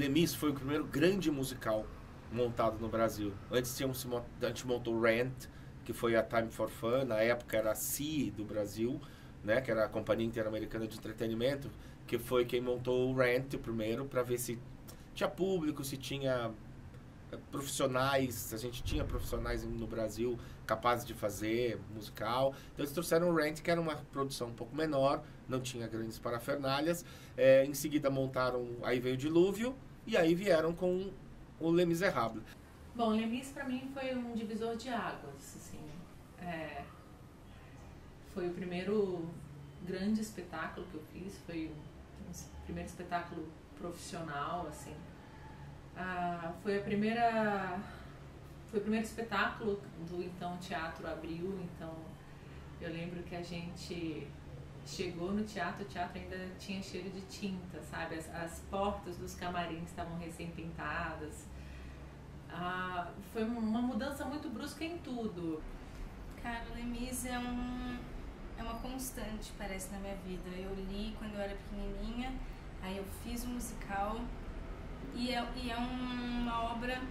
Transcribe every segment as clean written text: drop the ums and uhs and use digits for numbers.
Les foi o primeiro grande musical montado no Brasil. Antes a gente montou Rent, que foi a Time for Fun, na época era a CI do Brasil, né, que era a Companhia Interamericana de Entretenimento, que foi quem montou o Rent primeiro, para ver se tinha público, se tinha profissionais, a gente tinha profissionais no Brasil capazes de fazer musical. Então eles trouxeram o Rent, que era uma produção um pouco menor, não tinha grandes parafernalhas. Em seguida montaram, aí veio o Dilúvio, e aí vieram com o Les Misérables. Bom, Les Mis para mim foi um divisor de águas, assim. Foi o primeiro grande espetáculo que eu fiz, foi o primeiro espetáculo profissional, assim. Foi o primeiro espetáculo do então Teatro Abril, então eu lembro que a gente chegou no teatro, o teatro ainda tinha cheiro de tinta, sabe? As portas dos camarins estavam recém-pintadas. Foi uma mudança muito brusca em tudo. Cara, o Les Mis é uma constante, parece, na minha vida. Eu li quando eu era pequenininha, aí eu fiz o musical e é uma obra,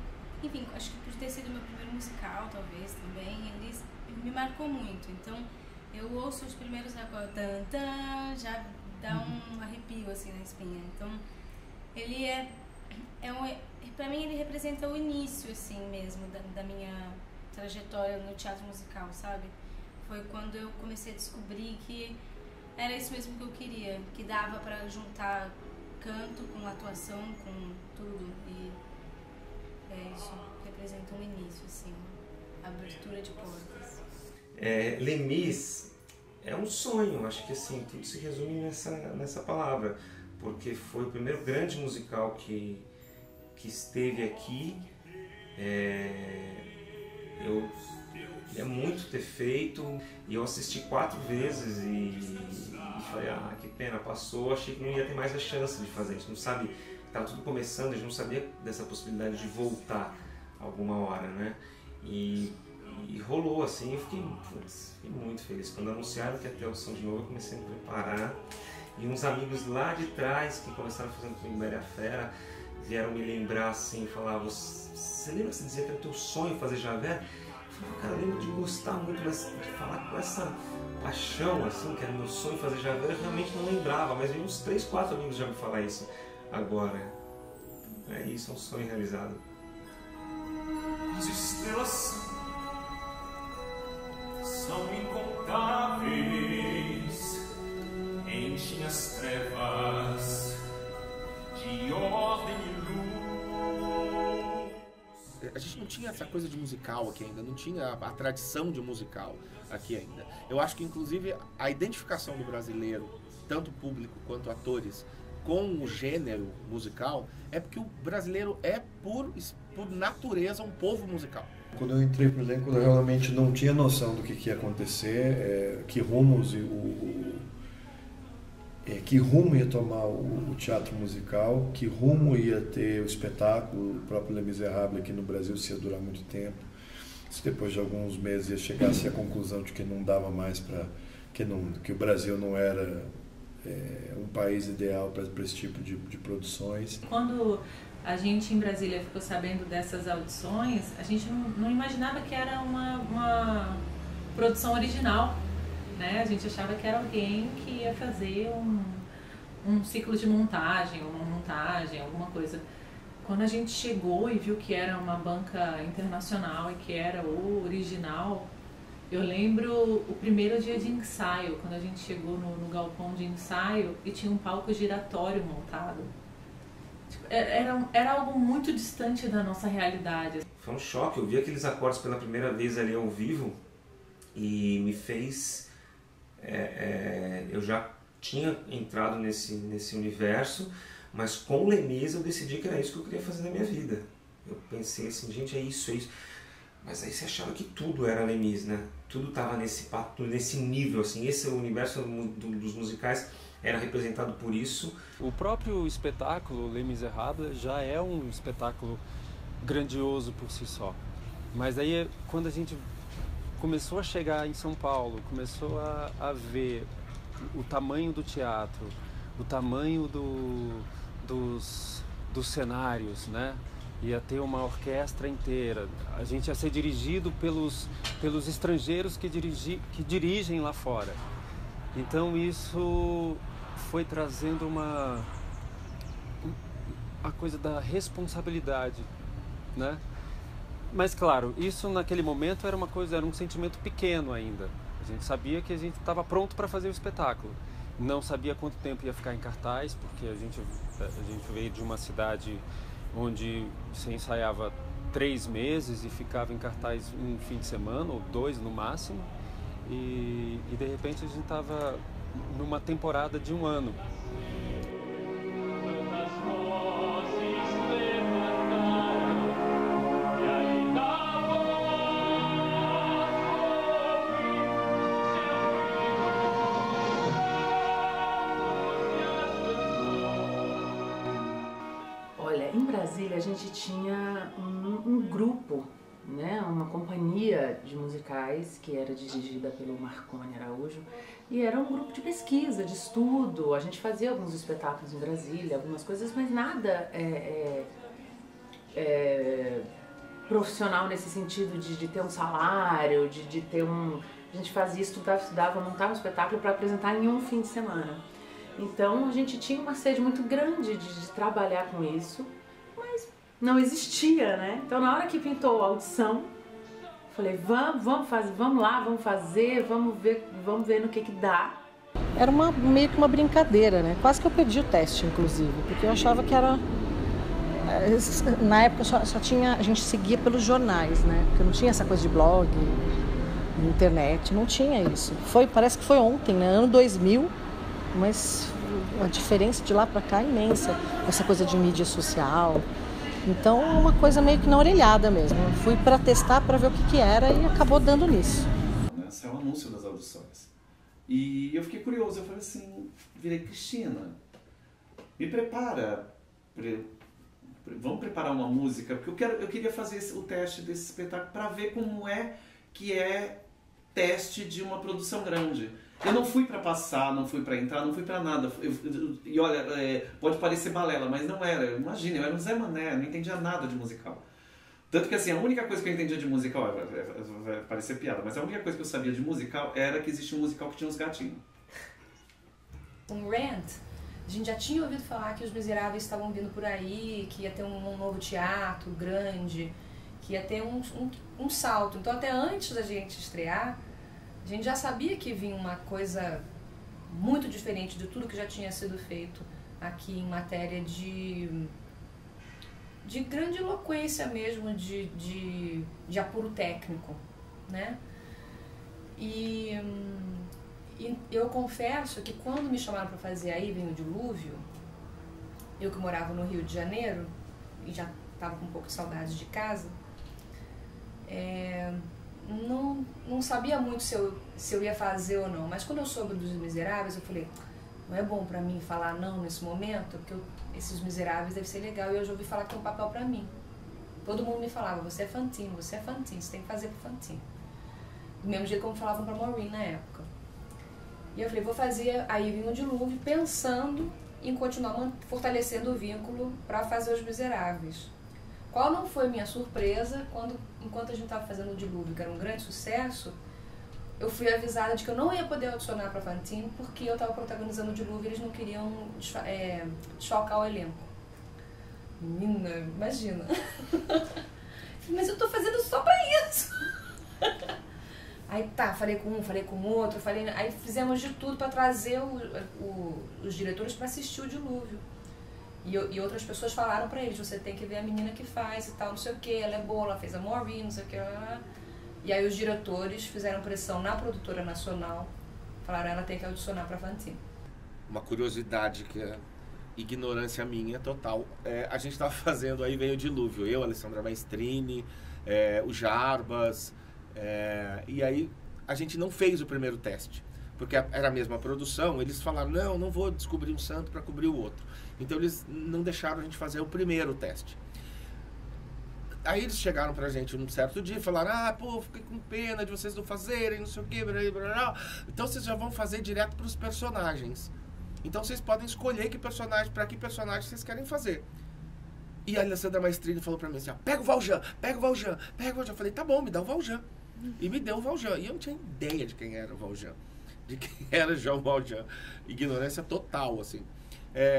enfim, acho que por ter sido meu primeiro musical, talvez, também, ele me marcou muito. Então, eu ouço os primeiros acordes, já dá um arrepio, assim, na espinha. Então, ele pra mim, ele representa o início, assim, mesmo, da minha trajetória no teatro musical, sabe? Foi quando eu comecei a descobrir que era isso mesmo que eu queria, que dava pra juntar canto com atuação, com tudo, e isso representa um início, assim, abertura de portas. Les Mis é um sonho, acho que assim, tudo se resume nessa palavra, porque foi o primeiro grande musical que esteve aqui. Eu queria muito ter feito, e eu assisti 4 vezes e falei, que pena, passou, achei que não ia ter mais a chance de fazer, a gente não sabe, estava tudo começando, a gente não sabia dessa possibilidade de voltar alguma hora, né? E rolou assim, eu fiquei muito feliz. Quando anunciaram que ia ter audição de novo, eu comecei a me preparar, e uns amigos lá de trás que começaram fazendo comigo Bela e a Fera vieram me lembrar assim, falavam, você lembra que você dizia que era teu sonho fazer Javert? Eu falei, cara, eu lembro de gostar muito, mas de falar com essa paixão, assim, que era meu sonho fazer Javert, eu realmente não lembrava, mas veio uns 3, 4 amigos já me falar isso agora. É isso, é um sonho realizado. As estrelas são incontáveis, enchem as trevas de ordem e luz. A gente não tinha essa coisa de musical aqui ainda, não tinha a tradição de musical aqui ainda. Eu acho que, inclusive, a identificação do brasileiro, tanto público quanto atores, com o gênero musical, é porque o brasileiro é, por natureza, um povo musical. Quando eu entrei pro elenco, eu realmente não tinha noção do que ia acontecer, que rumos que rumo ia tomar o teatro musical, que rumo ia ter o espetáculo, o próprio Les Misérables aqui no Brasil, se ia durar muito tempo. Se depois de alguns meses ia chegar-se à conclusão de que não dava mais que o Brasil não era um país ideal para esse tipo de produções. Quando a gente em Brasília ficou sabendo dessas audições, a gente não imaginava que era uma produção original, né? A gente achava que era alguém que ia fazer um ciclo de montagem, uma montagem, alguma coisa. Quando a gente chegou e viu que era uma banca internacional e que era o original, eu lembro o primeiro dia de ensaio, quando a gente chegou no galpão de ensaio e tinha um palco giratório montado. Era algo muito distante da nossa realidade. Foi um choque, eu vi aqueles acordes pela primeira vez ali ao vivo e me fez... eu já tinha entrado nesse universo, mas com o Les Mis eu decidi que era isso que eu queria fazer na minha vida. Eu pensei assim, gente, é isso. Mas aí você achava que tudo era Les Mis, né? Tudo estava nesse nível, assim, esse universo dos musicais era representado por isso. O próprio espetáculo Les Misérables já é um espetáculo grandioso por si só. Mas aí quando a gente começou a chegar em São Paulo, começou a ver o tamanho do teatro, o tamanho dos cenários, né? Ia ter uma orquestra inteira. A gente ia ser dirigido pelos estrangeiros que dirigem lá fora. Então isso foi trazendo a coisa da responsabilidade, né? Mas claro, isso naquele momento era um sentimento pequeno ainda. A gente sabia que a gente estava pronto para fazer o espetáculo. Não sabia quanto tempo ia ficar em cartaz, porque a gente veio de uma cidade onde se ensaiava 3 meses e ficava em cartaz um fim de semana ou 2 no máximo. E de repente a gente estava numa temporada de 1 ano. Olha, em Brasília a gente tinha um grupo, né, uma companhia de musicais que era dirigida pelo Marconi Araújo, e era um grupo de pesquisa, de estudo. A gente fazia alguns espetáculos em Brasília, algumas coisas, mas nada profissional nesse sentido de ter um salário, de ter um... A gente fazia, estudava, montava um espetáculo para apresentar em um fim de semana. Então a gente tinha uma sede muito grande de trabalhar com isso, mas não existia, né? Então na hora que pintou a audição, falei, vamos lá, vamos fazer, vamos ver no que dá. Era meio que uma brincadeira, né? Quase que eu perdi o teste, inclusive, porque eu achava que era... Na época só tinha... A gente seguia pelos jornais, né? Porque não tinha essa coisa de blog, internet, não tinha isso. Parece que foi ontem, né? Ano 2000, mas a diferença de lá para cá é imensa. Essa coisa de mídia social. Então, uma coisa meio que na orelhada mesmo. Eu fui para testar, para ver o que era e acabou dando nisso. Esse é o anúncio das audições. E eu fiquei curioso, eu falei assim, virei, Cristina, me prepara, vamos preparar uma música, porque eu queria fazer o teste desse espetáculo para ver como é que é teste de uma produção grande. Eu não fui para passar, não fui para entrar, não fui para nada. E olha, pode parecer balela, mas não era. Imagina, eu era um Zé Mané, não entendia nada de musical. Tanto que assim, a única coisa que eu entendia de musical, vai parecer piada, mas a única coisa que eu sabia de musical era que existia um musical que tinha uns gatinhos. Um Rent, a gente já tinha ouvido falar que os Miseráveis estavam vindo por aí, que ia ter um novo teatro grande, que ia ter um salto. Então até antes da gente estrear, a gente já sabia que vinha uma coisa muito diferente de tudo que já tinha sido feito aqui em matéria de grande eloquência mesmo, de apuro técnico, né? E eu confesso que quando me chamaram para fazer Aí Vem o Dilúvio, eu que morava no Rio de Janeiro e já estava com um pouco de saudade de casa, não sabia muito se eu ia fazer ou não, mas quando eu soube dos Miseráveis, eu falei, não é bom pra mim falar não nesse momento, porque esses Miseráveis deve ser legal, e eu já ouvi falar que tem um papel pra mim. Todo mundo me falava, você é Fantine, você tem que fazer pro Fantine. Do mesmo jeito como falavam pra Maureen na época. E eu falei, vou fazer Aí Vem o Dilúvio, pensando em continuar fortalecendo o vínculo pra fazer Os Miseráveis. Qual não foi minha surpresa enquanto a gente estava fazendo o Dilúvio, que era um grande sucesso, eu fui avisada de que eu não ia poder audicionar para Fantine porque eu estava protagonizando o Dilúvio e eles não queriam desfalcar o elenco. Menina, imagina. Mas eu tô fazendo só pra isso. Aí tá, falei com um, falei com outro, aí fizemos de tudo para trazer os diretores para assistir o Dilúvio. E outras pessoas falaram pra eles, você tem que ver a menina que faz e tal, não sei o que, ela é boa, ela fez a Maureen, não sei o que. E aí os diretores fizeram pressão na produtora nacional, falaram, ela tem que audicionar pra Fantine. Uma curiosidade que é ignorância minha total, a gente tava fazendo Aí Vem o Dilúvio, eu, Alessandra Maestrini, o Jarbas, e aí a gente não fez o primeiro teste, porque era a mesma produção, eles falaram, não vou descobrir um santo para cobrir o outro. Então eles não deixaram a gente fazer o primeiro teste. Aí eles chegaram pra gente num certo dia e falaram, fiquei com pena de vocês não fazerem, não sei o que, blá, blá, blá. Então vocês já vão fazer direto pros personagens. Então vocês podem escolher para que personagem vocês querem fazer. E a Alessandra Maestrini falou pra mim assim, ó, pega o Valjean, pega o Valjean, pega o Valjean. Eu falei, tá bom, me dá o Valjean. E me deu o Valjean. E eu não tinha ideia de quem era o Valjean. De quem era João Valjean. Ignorância total, assim.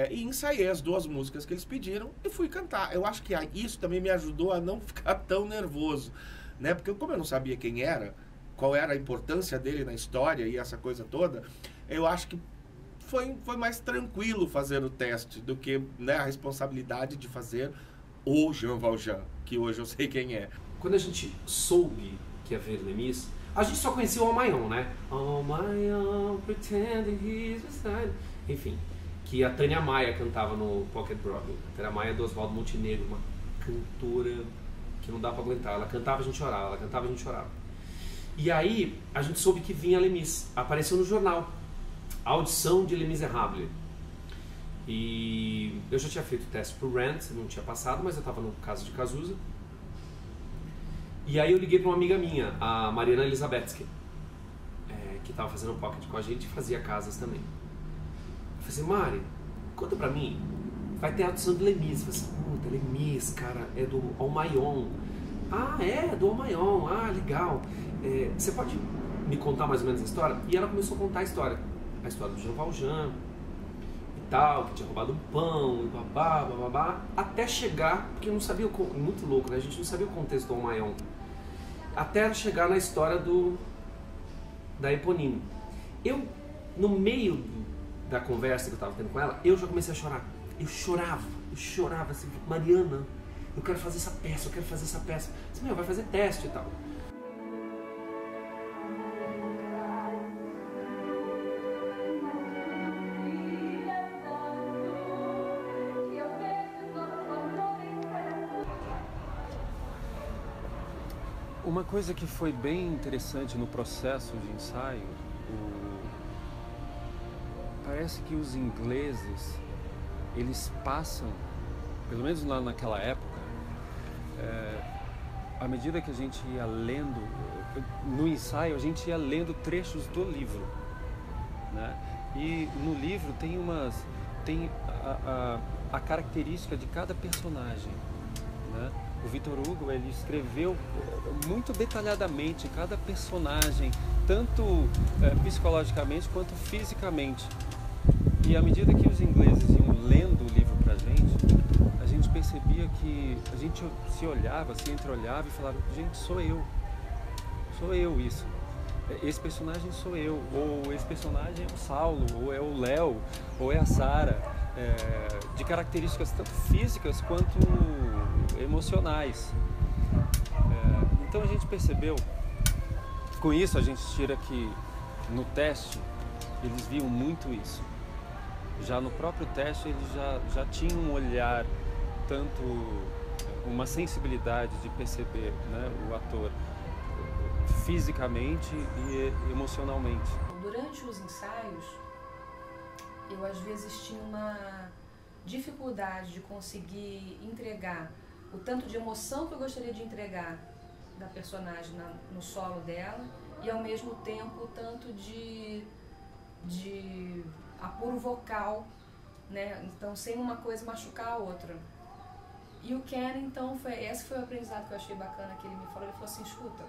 E ensaiei as 2 músicas que eles pediram e fui cantar. Eu acho que isso também me ajudou a não ficar tão nervoso, né? Porque como eu não sabia quem era, qual era a importância dele na história e essa coisa toda, eu acho que foi mais tranquilo fazer o teste do que, né, a responsabilidade de fazer o Jean Valjean, que hoje eu sei quem é. Quando a gente soube que ia ver Lemis, a gente só conhecia o On My Own, né? On My Own, pretending he's beside. Enfim, que a Tânia Maia cantava no Pocket Broadway. A Tânia Maia é do Oswaldo Montenegro, uma cantora que não dá pra aguentar. Ela cantava, a gente chorava, ela cantava, a gente chorava. E aí, a gente soube que vinha Lemis. Apareceu no jornal. A audição de Les Misérables. E eu já tinha feito o teste pro Rent, não tinha passado, mas eu estava no caso de Cazuza. E aí eu liguei para uma amiga minha, a Mariana Elizabetsky, que estava fazendo um pocket com a gente e fazia casas também. Eu falei assim, Mari, conta pra mim, vai ter a audição de Lemis. Eu falei assim, puta, Lemis, cara, é do On My Own. Ah, é do On My Own, ah, legal. Você pode me contar mais ou menos a história? E ela começou a contar a história do Jean Valjean e tal, que tinha roubado um pão, e babá, até chegar, porque eu não sabia, muito louco, né? A gente não sabia o contexto do On My Own, até chegar na história da Eponine. Eu, no meio da conversa que eu tava tendo com ela, eu já comecei a chorar. Eu chorava assim, Mariana, eu quero fazer essa peça, Eu disse, vai fazer teste e tal. Uma coisa que foi bem interessante no processo de ensaio, parece que os ingleses, eles passam, pelo menos lá naquela época, à medida que a gente ia lendo, no ensaio a gente ia lendo trechos do livro, né? E no livro tem a característica de cada personagem, né? O Victor Hugo, ele escreveu muito detalhadamente cada personagem, tanto psicologicamente quanto fisicamente. E à medida que os ingleses iam lendo o livro pra a gente percebia que a gente se olhava, se entreolhava e falava, gente, sou eu isso. Esse personagem sou eu, ou esse personagem é o Saulo, ou é o Léo, ou é a Sara, de características tanto físicas quanto emocionais. Então a gente percebeu, com isso a gente tira que no teste eles viam muito isso. Já no próprio teste eles já tinham um olhar, tanto uma sensibilidade de perceber, né, o ator fisicamente e emocionalmente. Durante os ensaios, eu às vezes tinha uma dificuldade de conseguir entregar o tanto de emoção que eu gostaria de entregar da personagem no solo dela e ao mesmo tempo o tanto de apuro vocal, né? Então sem uma coisa machucar a outra. E o Ken, então, esse foi o aprendizado que eu achei bacana que ele me falou. Ele falou assim, escuta,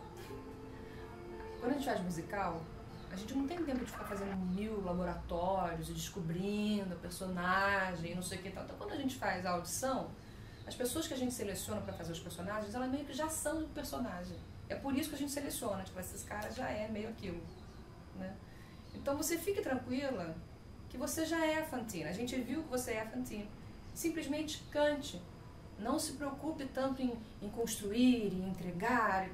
quando a gente faz musical, a gente não tem tempo de ficar fazendo 1000 laboratórios e descobrindo a personagem, não sei o que tal. Então, quando a gente faz a audição, as pessoas que a gente seleciona para fazer os personagens, elas meio que já são do personagem. É por isso que a gente seleciona, tipo, esses caras já é meio aquilo, né? Então, você fique tranquila que você já é a Fantine. A gente viu que você é a Fantine. Simplesmente cante. Não se preocupe tanto em construir, em entregar,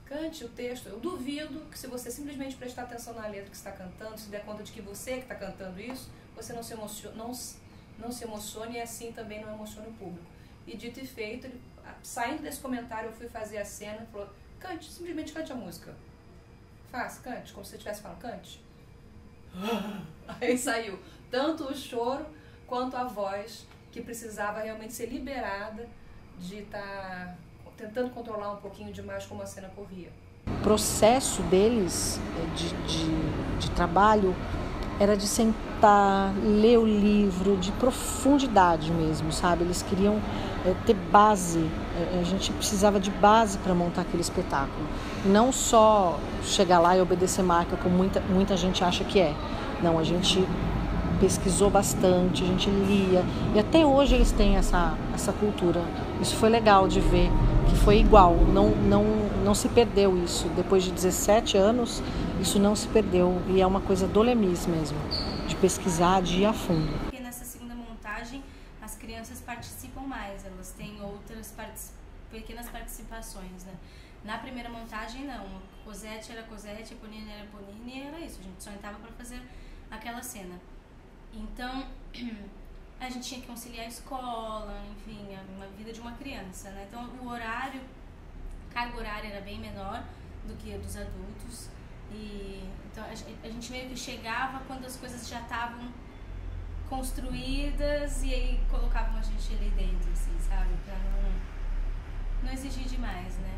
cante o texto. Eu duvido que se você simplesmente prestar atenção na letra que você está cantando, se der conta de que você que está cantando isso, você não se emocione e assim também não emociona o público. E dito e feito, saindo desse comentário, eu fui fazer a cena e falou, cante, simplesmente cante a música. Faça, cante, como se você estivesse falando, cante. Aí saiu tanto o choro quanto a voz que precisava realmente ser liberada de estar tentando controlar um pouquinho demais como a cena corria. O processo deles de trabalho era de sentar, ler o livro, de profundidade mesmo, sabe? Eles queriam ter base, a gente precisava de base para montar aquele espetáculo. Não só chegar lá e obedecer marca, como muita gente acha que é. Não, a gente pesquisou bastante, a gente lia, e até hoje eles têm essa cultura. Isso foi legal de ver, que foi igual, não se perdeu isso. Depois de 17 anos, isso não se perdeu, e é uma coisa do Lemis mesmo, de pesquisar, de ir a fundo. Porque nessa segunda montagem, as crianças participam mais, elas têm outras pequenas participações, né? Na primeira montagem, não. Cosette era Cosette, Eponine era Eponine, e era isso. A gente só entrava para fazer aquela cena. Então, a gente tinha que conciliar a escola, enfim, a vida de uma criança, né? Então, o horário, a carga horária era bem menor do que a dos adultos. E então, a gente meio que chegava quando as coisas já estavam construídas e aí colocavam a gente ali dentro, assim, sabe? Pra não exigir demais, né?